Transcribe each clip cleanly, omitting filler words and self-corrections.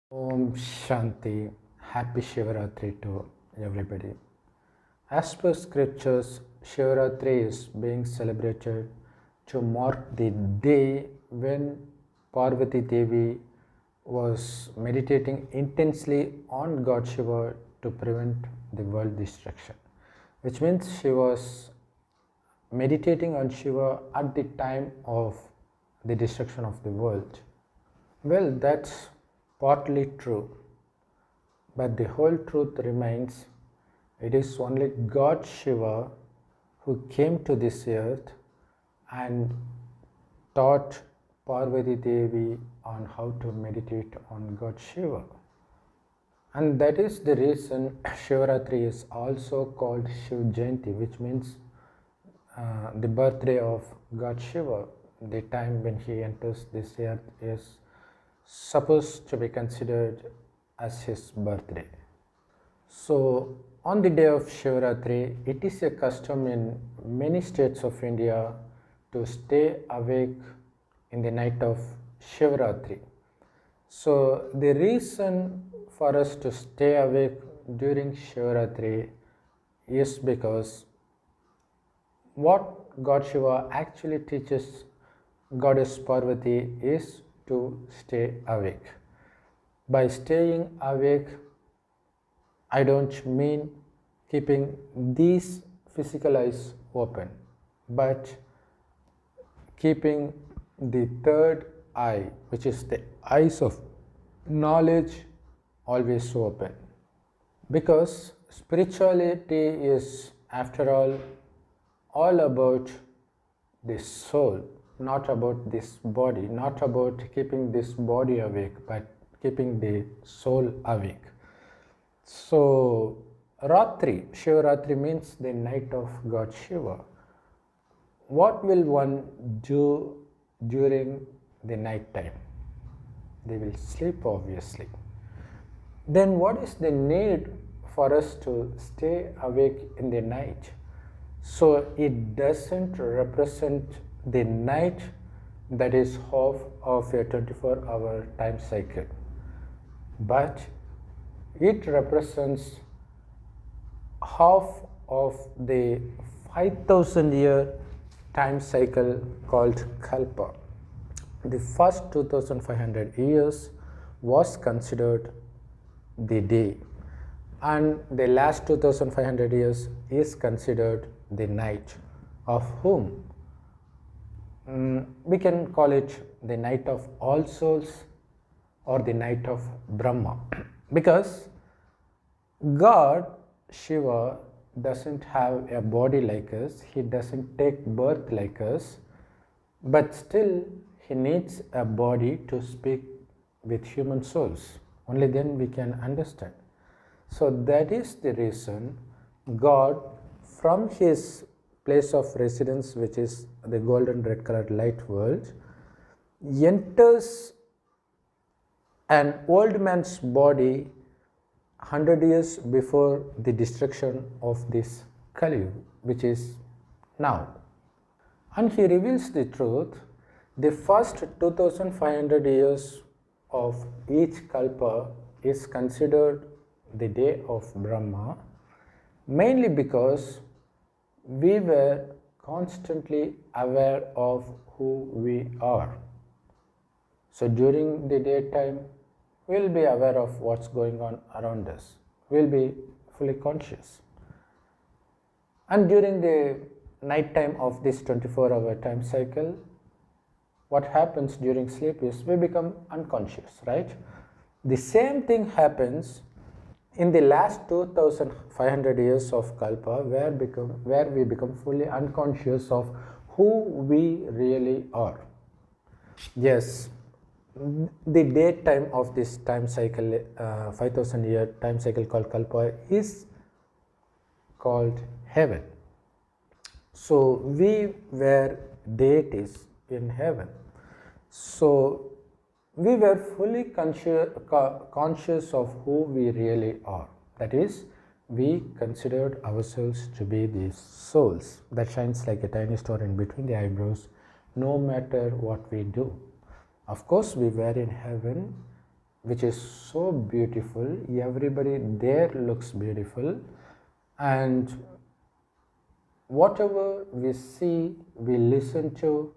Om Shanti, Happy Shivratri to everybody. As per scriptures, Shivratri is being celebrated to mark the day when Parvati Devi was meditating intensely on God Shiva to prevent the world destruction, which means she was meditating on Shiva at the time of the destruction of the world. Well, that's partly true, but the whole truth remains it is only God Shiva who came to this earth and taught Parvati Devi on how to meditate on God Shiva. And that is the reason Shivratri is also called Shiv Jayanti, which means the birthday of God Shiva. The time when he enters this earth is supposed to be considered as his birthday. So, on the day of Shivratri, it is a custom in many states of India to stay awake in the night of Shivratri. So, the reason for us to stay awake during Shivratri is because what God Shiva actually teaches Goddess Parvati is to stay awake. By staying awake, I don't mean keeping these physical eyes open, but keeping the third eye, which is the eyes of knowledge, always open. Because spirituality is, after all about the soul, not about this body, not about keeping this body awake, but keeping the soul awake. So, Shivratri means the night of God Shiva. What will one do during the night time? They will sleep, obviously. Then what is the need for us to stay awake in the night? So it doesn't represent the night that is half of a 24-hour time cycle, but it represents half of the 5,000-year time cycle called Kalpa. The first 2,500 years was considered the day, and the last 2,500 years is considered the night, of whom we can call it the night of all souls or the night of Brahma, because God Shiva doesn't have a body like us, he doesn't take birth like us, but still he needs a body to speak with human souls. Only then we can understand. So that is the reason God, from his place of residence, which is the golden red colored light world, enters an old man's body 100 years before the destruction of this Kali, which is now. And he reveals the truth. The first 2,500 years of each Kalpa is considered the day of Brahma, mainly because we were constantly aware of who we are. So during the daytime, we'll be aware of what's going on around us. We'll be fully conscious. And during the night time of this 24-hour time cycle, what happens during sleep is we become unconscious, right? The same thing happens in the last 2,500 years of Kalpa, where we become fully unconscious of who we really are. Yes, the daytime of this time cycle, 5,000-year time cycle called Kalpa, is called heaven. So we were deities in heaven. So we were fully conscious of who we really are. That is, we considered ourselves to be the souls that shines like a tiny star in between the eyebrows, no matter what we do. Of course, we were in heaven which is so beautiful. Everybody there looks beautiful, and whatever we see, we listen to,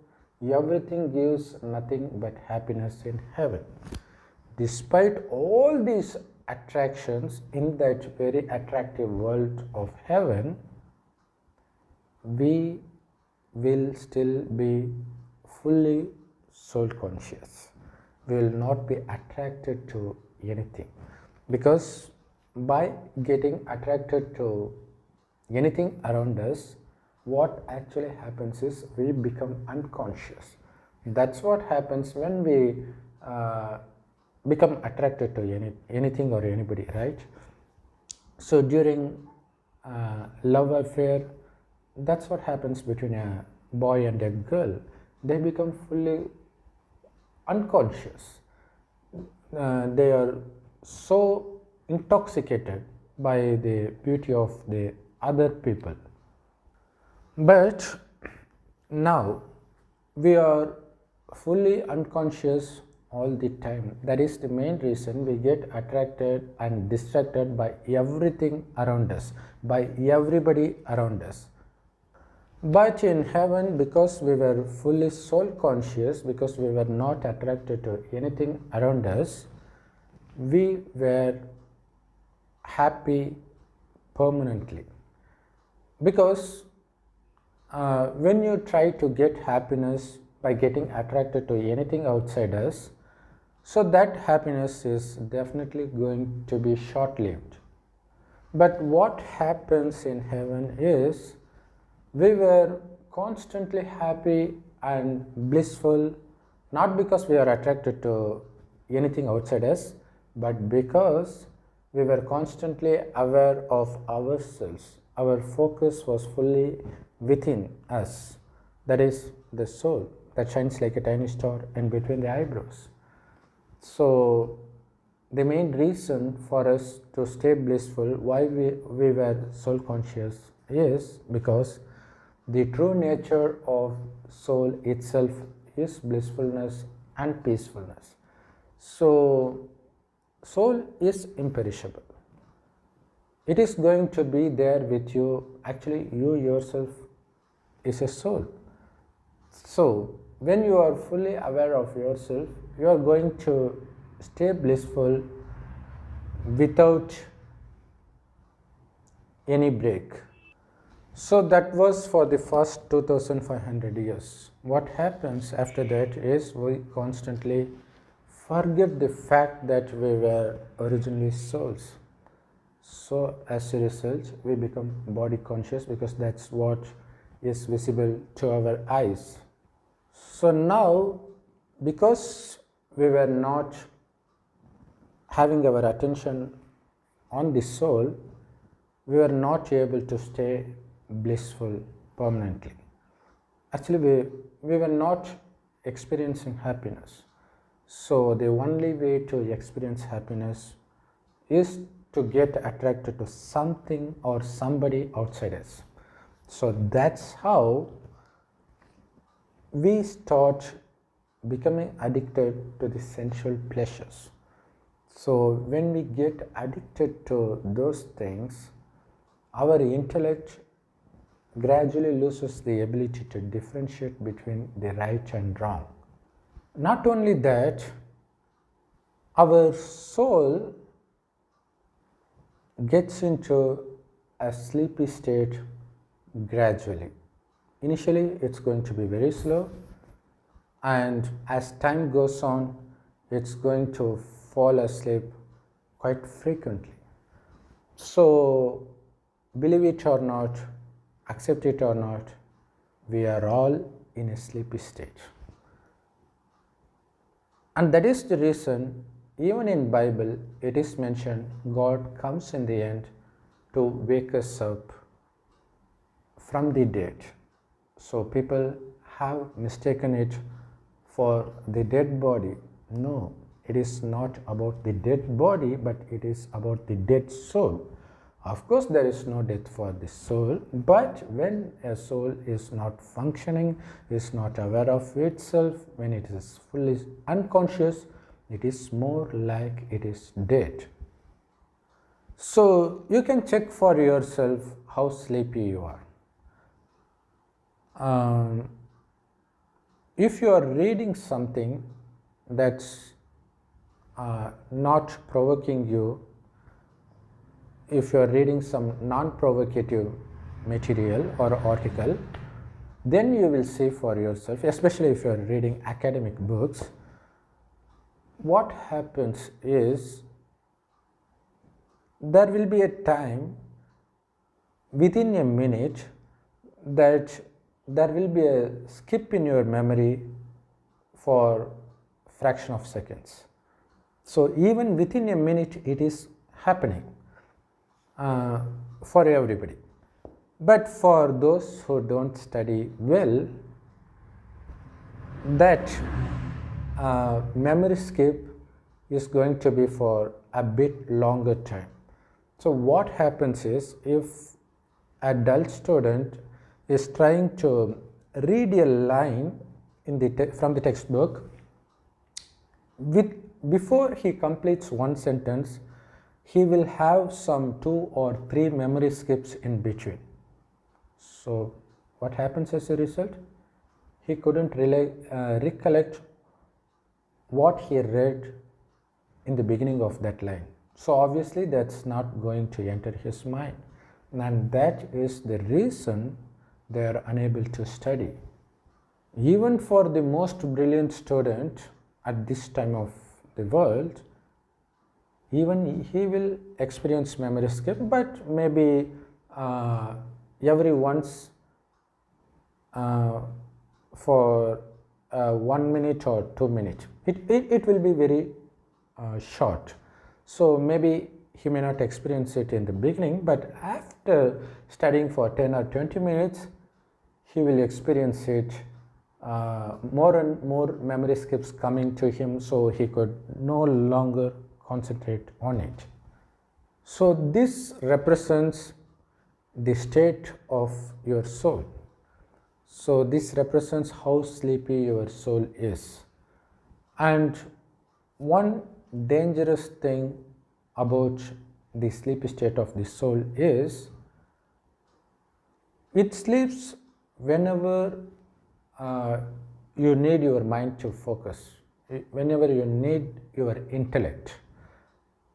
everything gives nothing but happiness in heaven. Despite all these attractions in that very attractive world of heaven, we will still be fully soul conscious. We will not be attracted to anything, because by getting attracted to anything around us, what actually happens is we become unconscious. That's what happens when we become attracted to anything or anybody, right? So during love affair, that's what happens between a boy and a girl. They become fully unconscious. They are so intoxicated by the beauty of the other people. But now we are fully unconscious all the time. That is the main reason we get attracted and distracted by everything around us, by everybody around us. But in heaven, because we were fully soul conscious, because we were not attracted to anything around us, we were happy permanently. Because when you try to get happiness by getting attracted to anything outside us, so that happiness is definitely going to be short-lived. But what happens in heaven is we were constantly happy and blissful, not because we are attracted to anything outside us, but because we were constantly aware of ourselves. Our focus was fully within us. That is the soul that shines like a tiny star in between the eyebrows. So the main reason for us to stay blissful, why we were soul conscious, is because the true nature of soul itself is blissfulness and peacefulness. So soul is imperishable. It is going to be there with you. Actually, you yourself is a soul. So when you are fully aware of yourself, you are going to stay blissful without any break. So that was for the first 2500 years. What happens after that is we constantly forget the fact that we were originally souls. So as a result, we become body conscious, because that's what is visible to our eyes. So now, because we were not having our attention on the soul, we were not able to stay blissful permanently. Actually, we were not experiencing happiness. So the only way to experience happiness is to get attracted to something or somebody outside us. So that's how we start becoming addicted to the sensual pleasures. So when we get addicted to those things, our intellect gradually loses the ability to differentiate between the right and wrong. Not only that, our soul gets into a sleepy state gradually. Initially, it's going to be very slow, and as time goes on, it's going to fall asleep quite frequently. So, believe it or not, accept it or not, we are all in a sleepy state. And that is the reason, even in Bible, it is mentioned God comes in the end to wake us up from the dead. So people have mistaken it for the dead body. No, it is not about the dead body, but it is about the dead soul. Of course, there is no death for the soul, but when a soul is not functioning, is not aware of itself, when it is fully unconscious, it is more like it is dead. So you can check for yourself how sleepy you are. If you are reading something that's not provoking you, if you are reading some non-provocative material or article, then you will see for yourself, especially if you are reading academic books, what happens is there will be a time within a minute that there will be a skip in your memory for fraction of seconds. So even within a minute it is happening for everybody. But for those who don't study well, that memory skip is going to be for a bit longer time. So what happens is, if a dull student is trying to read a line in from the textbook, before he completes one sentence, he will have some 2 or 3 memory skips in between. So what happens as a result? He couldn't really recollect what he read in the beginning of that line. So obviously that's not going to enter his mind, and that is the reason they are unable to study. Even for the most brilliant student at this time of the world, even he will experience memory skip, but maybe every once for 1 minute or 2 minutes. It will be very short. So maybe he may not experience it in the beginning, but after studying for 10 or 20 minutes, he will experience it, more and more memory skips coming to him, so he could no longer concentrate on it. So this represents the state of your soul. So this represents how sleepy your soul is. And one dangerous thing about the sleepy state of the soul is, it sleeps whenever you need your mind to focus, whenever you need your intellect.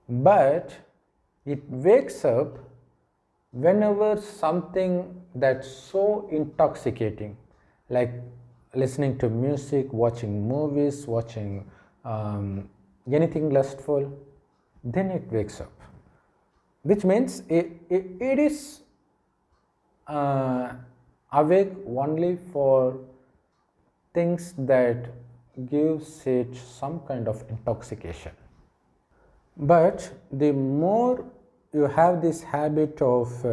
But it wakes up whenever something that's so intoxicating, like listening to music, watching movies, watching anything lustful, then it wakes up. Which means it is awake only for things that gives it some kind of intoxication. But the more you have this habit of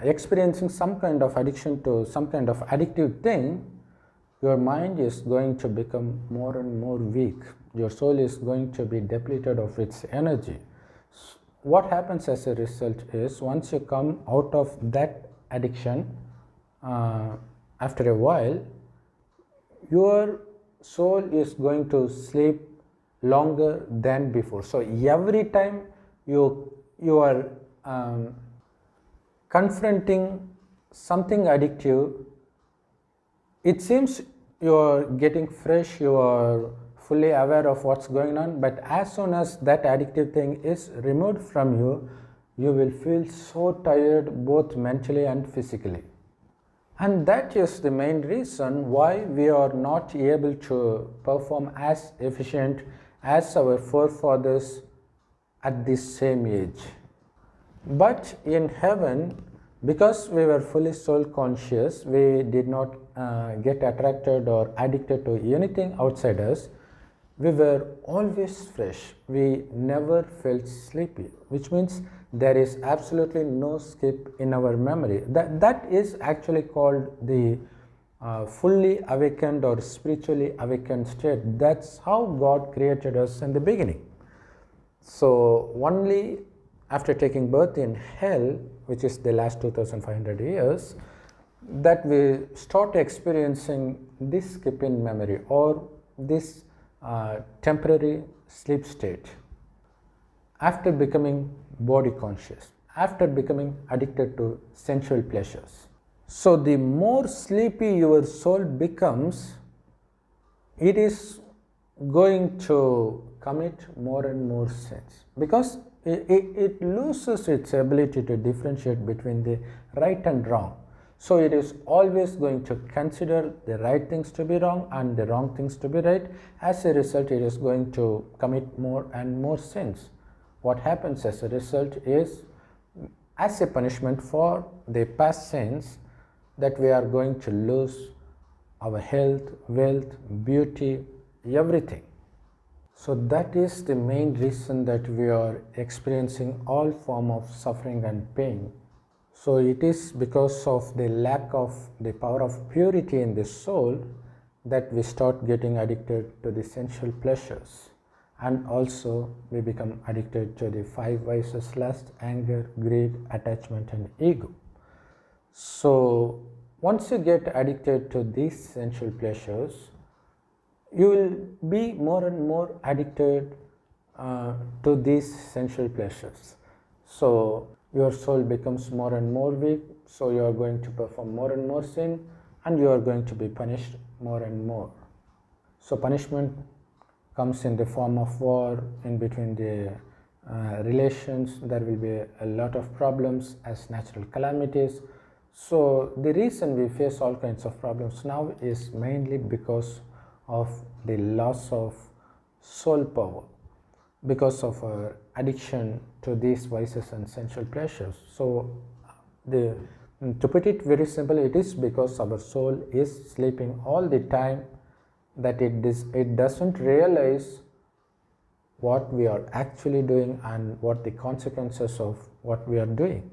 experiencing some kind of addiction to some kind of addictive thing, your mind is going to become more and more weak. Your soul is going to be depleted of its energy. What happens as a result is, once you come out of that addiction, after a while, your soul is going to sleep longer than before. So every time you are confronting something addictive, it seems you are getting fresh, you are fully aware of what's going on, but as soon as that addictive thing is removed from you, you will feel so tired, both mentally and physically. And that is the main reason why we are not able to perform as efficient as our forefathers at this same age. But in heaven, because we were fully soul conscious, we did not get attracted or addicted to anything outside us. We were always fresh. We never felt sleepy, which means there is absolutely no skip in our memory. That is actually called the fully awakened or spiritually awakened state. That's how God created us in the beginning. So only after taking birth in hell, which is the last 2500 years, that we start experiencing this skip in memory, or this temporary sleep state, after becoming body conscious, after becoming addicted to sensual pleasures. So the more sleepy your soul becomes, it is going to commit more and more sins, because it loses its ability to differentiate between the right and wrong. So it is always going to consider the right things to be wrong and the wrong things to be right. As a result, it is going to commit more and more sins. What happens as a result is, as a punishment for the past sins, that we are going to lose our health, wealth, beauty, everything. So that is the main reason that we are experiencing all form of suffering and pain. So it is because of the lack of the power of purity in the soul that we start getting addicted to the sensual pleasures, and also we become addicted to the 5 vices: lust, anger, greed, attachment and ego. So once you get addicted to these sensual pleasures, you will be more and more addicted to these sensual pleasures. So your soul becomes more and more weak, so you are going to perform more and more sin, and you are going to be punished more and more. So punishment comes in the form of war in between the relations. There will be a lot of problems as natural calamities. So the reason we face all kinds of problems now is mainly because of the loss of soul power, because of our addiction to these vices and sensual pleasures. So to put it very simple, it is because our soul is sleeping all the time that it doesn't realize what we are actually doing and what the consequences of what we are doing.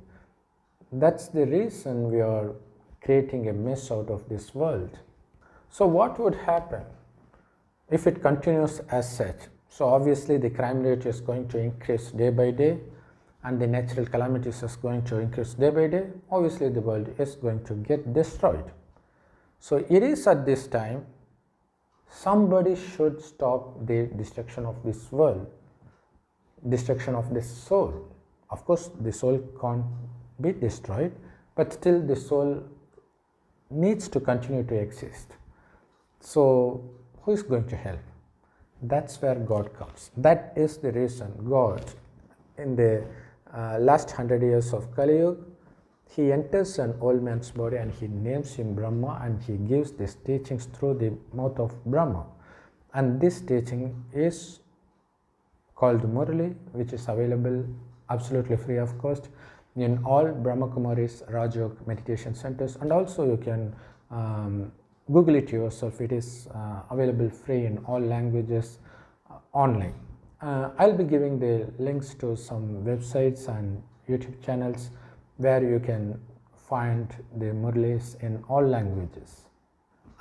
That's the reason we are creating a mess out of this world. So what would happen if it continues as such? So obviously the crime rate is going to increase day by day, and the natural calamities is going to increase day by day. Obviously the world is going to get destroyed. So it is at this time somebody should stop the destruction of this world, destruction of this soul. Of course the soul can't be destroyed, but still the soul needs to continue to exist. So who is going to help? That's where God comes. That is the reason God, in the last 100 years of Kali Yuga, he enters an old man's body and he names him Brahma, and he gives these teachings through the mouth of Brahma. And this teaching is called Murli, which is available absolutely free of cost in all Brahma Kumaris Rajyog meditation centers, and also you can Google it yourself. It is available free in all languages online. I'll be giving the links to some websites and YouTube channels where you can find the Murlis in all languages.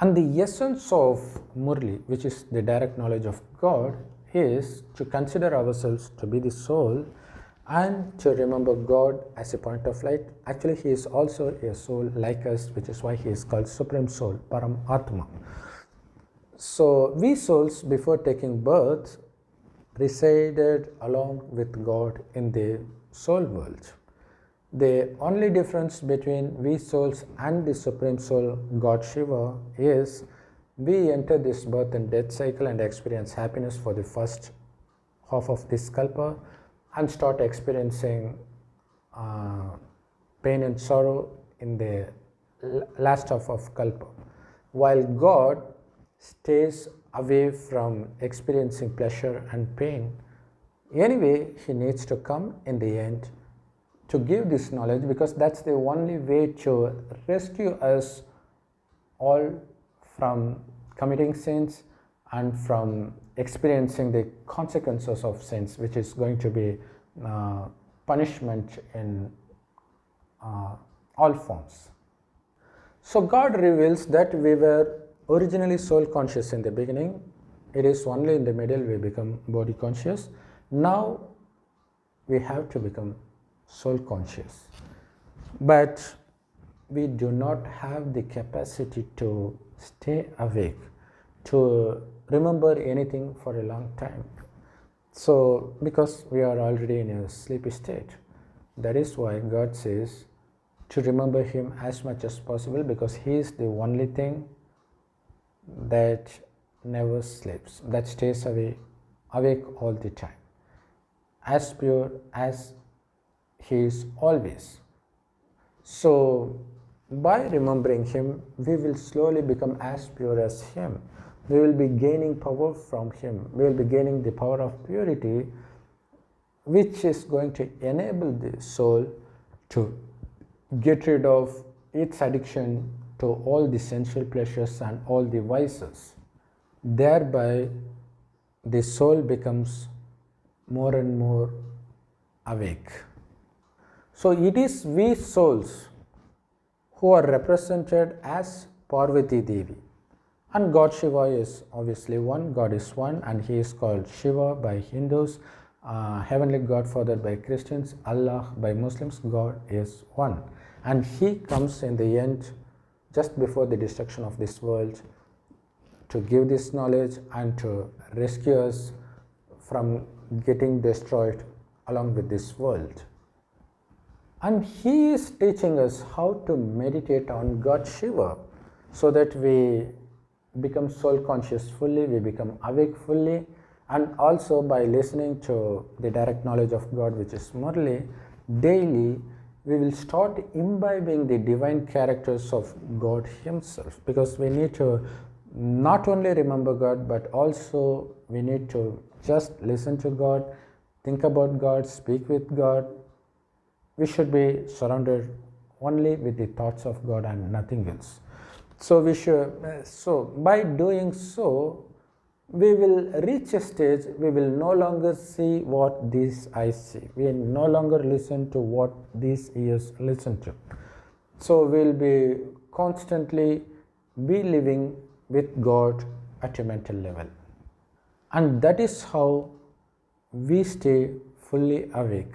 And the essence of Murli, which is the direct knowledge of God, is to consider ourselves to be the soul and to remember God as a point of light. Actually, he is also a soul like us, which is why he is called Supreme Soul, Param Atma. So we souls, before taking birth, resided along with God in the soul world. The only difference between we souls and the Supreme Soul, God Shiva, is we enter this birth and death cycle and experience happiness for the first half of this kalpa, and start experiencing pain and sorrow in the last half of kalpa, while God stays away from experiencing pleasure and pain. Anyway, he needs to come in the end to give this knowledge, because that's the only way to rescue us all from committing sins and from experiencing the consequences of sins, which is going to be punishment in all forms. So God reveals that we were originally soul conscious in the beginning. It is only in the middle we become body conscious. Now we have to become soul conscious, but we do not have the capacity to stay awake, to remember anything for a long time. So, because we are already in a sleepy state, that is why God says to remember Him as much as possible, because He is the only thing that never sleeps, that stays awake all the time, as pure as He is always. So, by remembering Him, we will slowly become as pure as Him. We will be gaining power from Him. We will be gaining the power of purity, which is going to enable the soul to get rid of its addiction to all the sensual pleasures and all the vices. Thereby, the soul becomes more and more awake. So, it is we souls who are represented as Parvati Devi. And God Shiva is obviously one, God is one, and He is called Shiva by Hindus, Heavenly Godfather by Christians, Allah by Muslims. God is one. And He comes in the end, just before the destruction of this world, to give this knowledge and to rescue us from getting destroyed along with this world. And He is teaching us how to meditate on God Shiva, so that we become soul conscious fully, we become awake fully, and also by listening to the direct knowledge of God, which is Murli, daily we will start imbibing the divine characters of God Himself, because we need to not only remember God, but also we need to just listen to God, think about God, speak with God. We should be surrounded only with the thoughts of God and nothing else. So by doing so, we will reach a stage, we will no longer see what these eyes see. We will no longer listen to what these ears listen to. So we will be constantly be living with God at a mental level. And that is how we stay fully awake.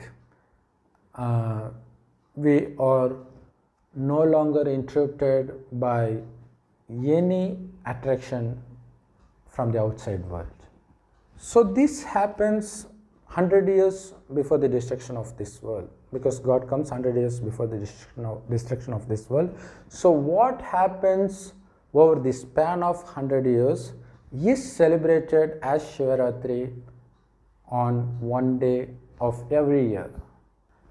We are no longer interrupted by any attraction from the outside world. So this happens 100 years before the destruction of this world, because God comes 100 years before the destruction of this world. So what happens over the span of 100 years is celebrated as Shivratri on one day of every year.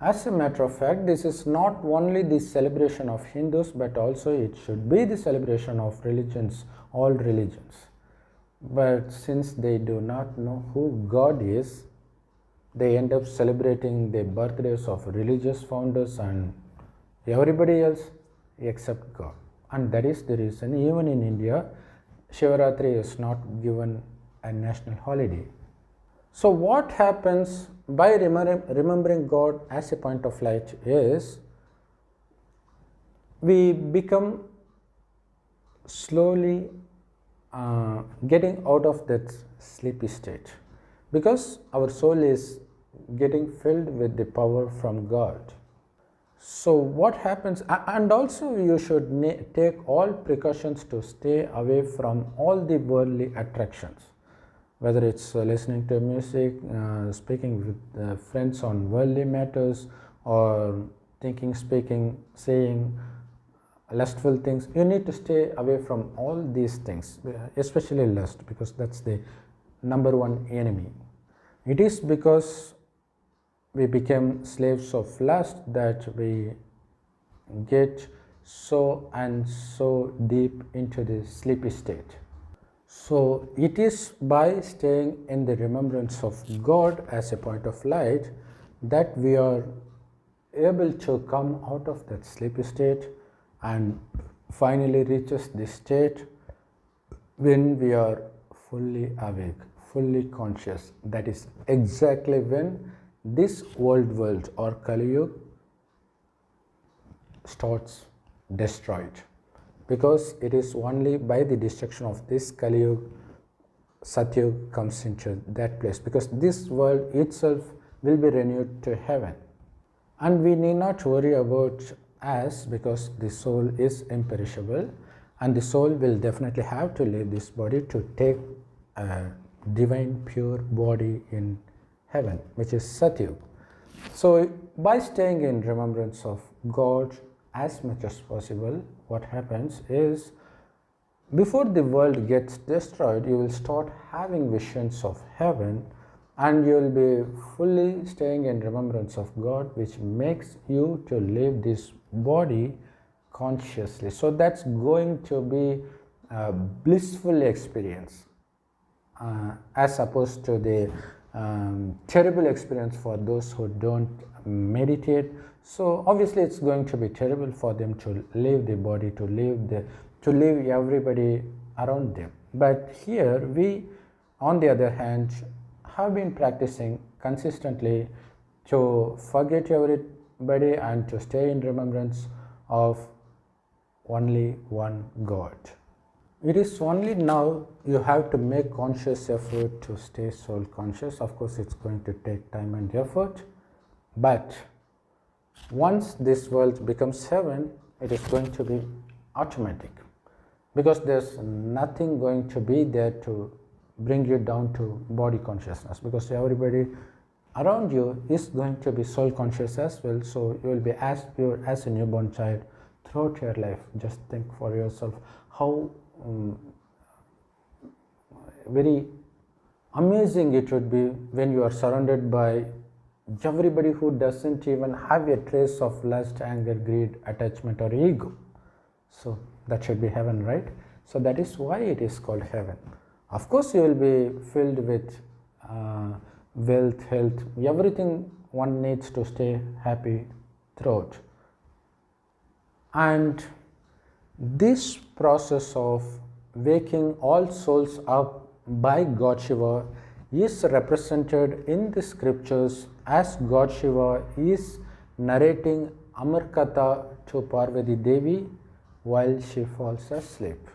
As a matter of fact, this is not only the celebration of Hindus, but also it should be the celebration of religions, all religions. But since they do not know who God is, they end up celebrating the birthdays of religious founders and everybody else except God. And that is the reason, even in India, Shivratri is not given a national holiday. So what happens by remembering God as a point of light is, we become slowly getting out of that sleepy state, because our soul is getting filled with the power from God. So what happens, and also you should take all precautions to stay away from all the worldly attractions, whether it's listening to music, speaking with friends on worldly matters, or thinking, speaking, saying lustful things. You need to stay away from all these things, especially lust, because that's the number one enemy. It is because we became slaves of lust that we get so deep into the sleepy state. So it is by staying in the remembrance of God as a point of light that we are able to come out of that sleepy state and finally reaches the state when we are fully awake, fully conscious. That is exactly when this world or Kali Yuga starts destroyed, because it is only by the destruction of this Kali Yuga Satyug comes into that place, because this world itself will be renewed to heaven. And we need not worry about us, because the soul is imperishable and the soul will definitely have to leave this body to take a divine pure body in heaven, which is Satyug. So by staying in remembrance of God as much as possible, what happens is, before the world gets destroyed, you will start having visions of heaven, and you will be fully staying in remembrance of God, which makes you to live this body consciously. So that's going to be a blissful experience, as opposed to the terrible experience for those who don't meditate. So obviously it's going to be terrible for them to leave the body, to leave everybody around them. But here we, on the other hand, have been practicing consistently to forget everybody and to stay in remembrance of only one God. It is only now you have to make conscious effort to stay soul conscious. Of course, it's going to take time and effort, but once this world becomes heaven, it is going to be automatic, because there's nothing going to be there to bring you down to body consciousness, because everybody around you is going to be soul conscious as well. So you will be as pure as a newborn child throughout your life. Just think for yourself how very amazing it would be when you are surrounded by everybody who doesn't even have a trace of lust, anger, greed, attachment or ego. So that should be heaven, right? So that is why it is called heaven. Of course, you will be filled with wealth, health, everything one needs to stay happy throughout. And this process of waking all souls up by God Shiva is represented in the scriptures as God Shiva is narrating Amar Katha to Parvati Devi while she falls asleep,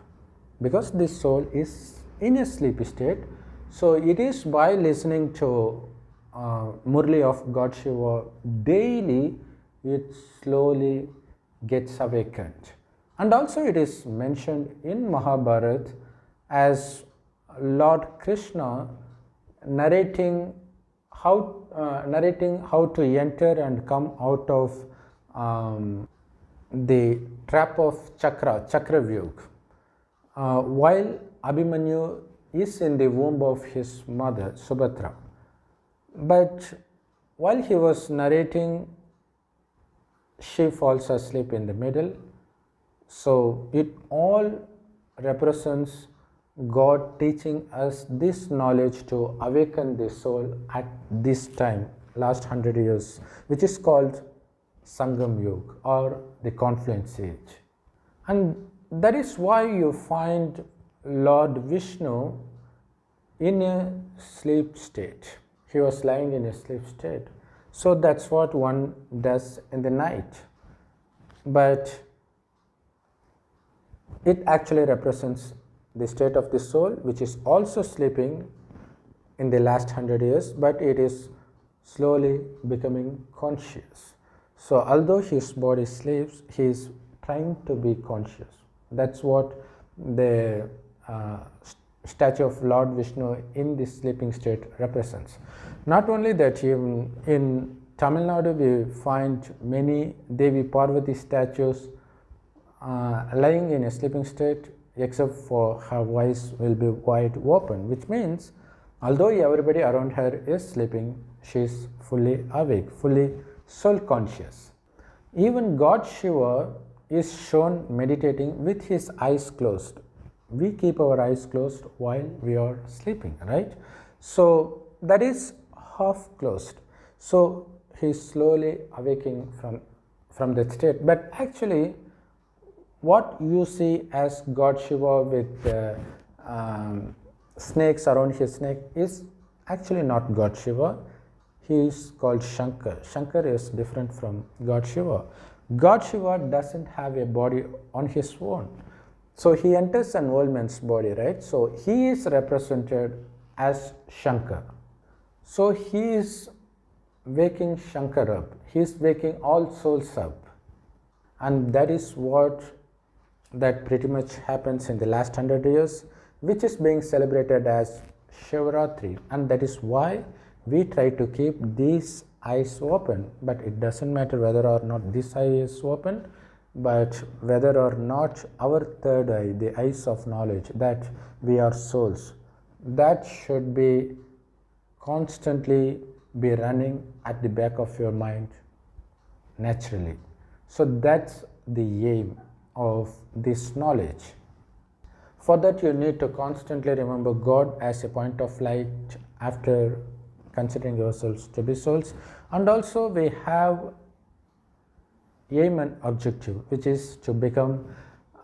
because the soul is in a sleepy state. So it is by listening to Murli of God Shiva daily, it slowly gets awakened. And also it is mentioned in Mahabharata as Lord Krishna narrating how to enter and come out of the trap of Chakravyug, while Abhimanyu is in the womb of his mother Subhadra. But while he was narrating, she falls asleep in the middle. So it all represents God teaching us this knowledge to awaken the soul at this time, last 100 years, which is called Sangam Yuga, or the confluence age. And that is why you find Lord Vishnu in a sleep state. He was lying in a sleep state. So that's what one does in the night. But it actually represents the state of the soul, which is also sleeping in the last 100 years, but it is slowly becoming conscious. So although his body sleeps, he is trying to be conscious. That's what the statue of Lord Vishnu in this sleeping state represents. Not only that, even in Tamil Nadu we find many Devi Parvati statues lying in a sleeping state, except for her eyes will be wide open, which means although everybody around her is sleeping, she is fully awake, fully soul conscious. Even God Shiva is shown meditating with his eyes closed. We keep our eyes closed while we are sleeping, right? So that is half closed. So he is slowly awaking from that state. But actually, what you see as God Shiva with snakes around his neck is actually not God Shiva. He is called Shankar. Shankar is different from God Shiva. God Shiva doesn't have a body on his own. So he enters an old man's body, right? So he is represented as Shankar. So he is waking Shankar up. He is waking all souls up. And that is what that pretty much happens in the last 100 years, which is being celebrated as Shivratri. And that is why we try to keep these eyes open, but it doesn't matter whether or not this eye is open, but whether or not our third eye, the eyes of knowledge, that we are souls, that should be constantly be running at the back of your mind naturally. So that's the aim of this knowledge. For that, you need to constantly remember God as a point of light after considering yourselves to be souls. And also we have aim and objective, which is to become,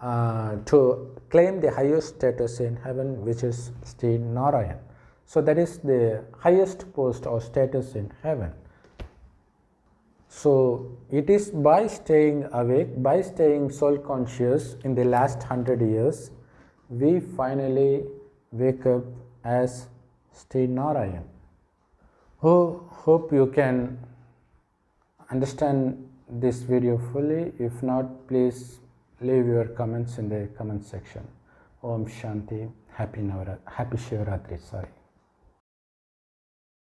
to claim the highest status in heaven, which is Sri Narayan. So that is the highest post or status in heaven. So it is by staying awake, by staying soul conscious in the last 100 years, we finally wake up as Sri Narayan. Hope you can understand this video fully. If not, please leave your comments in the comment section. Om Shanti. Happy Shivratri. Sorry.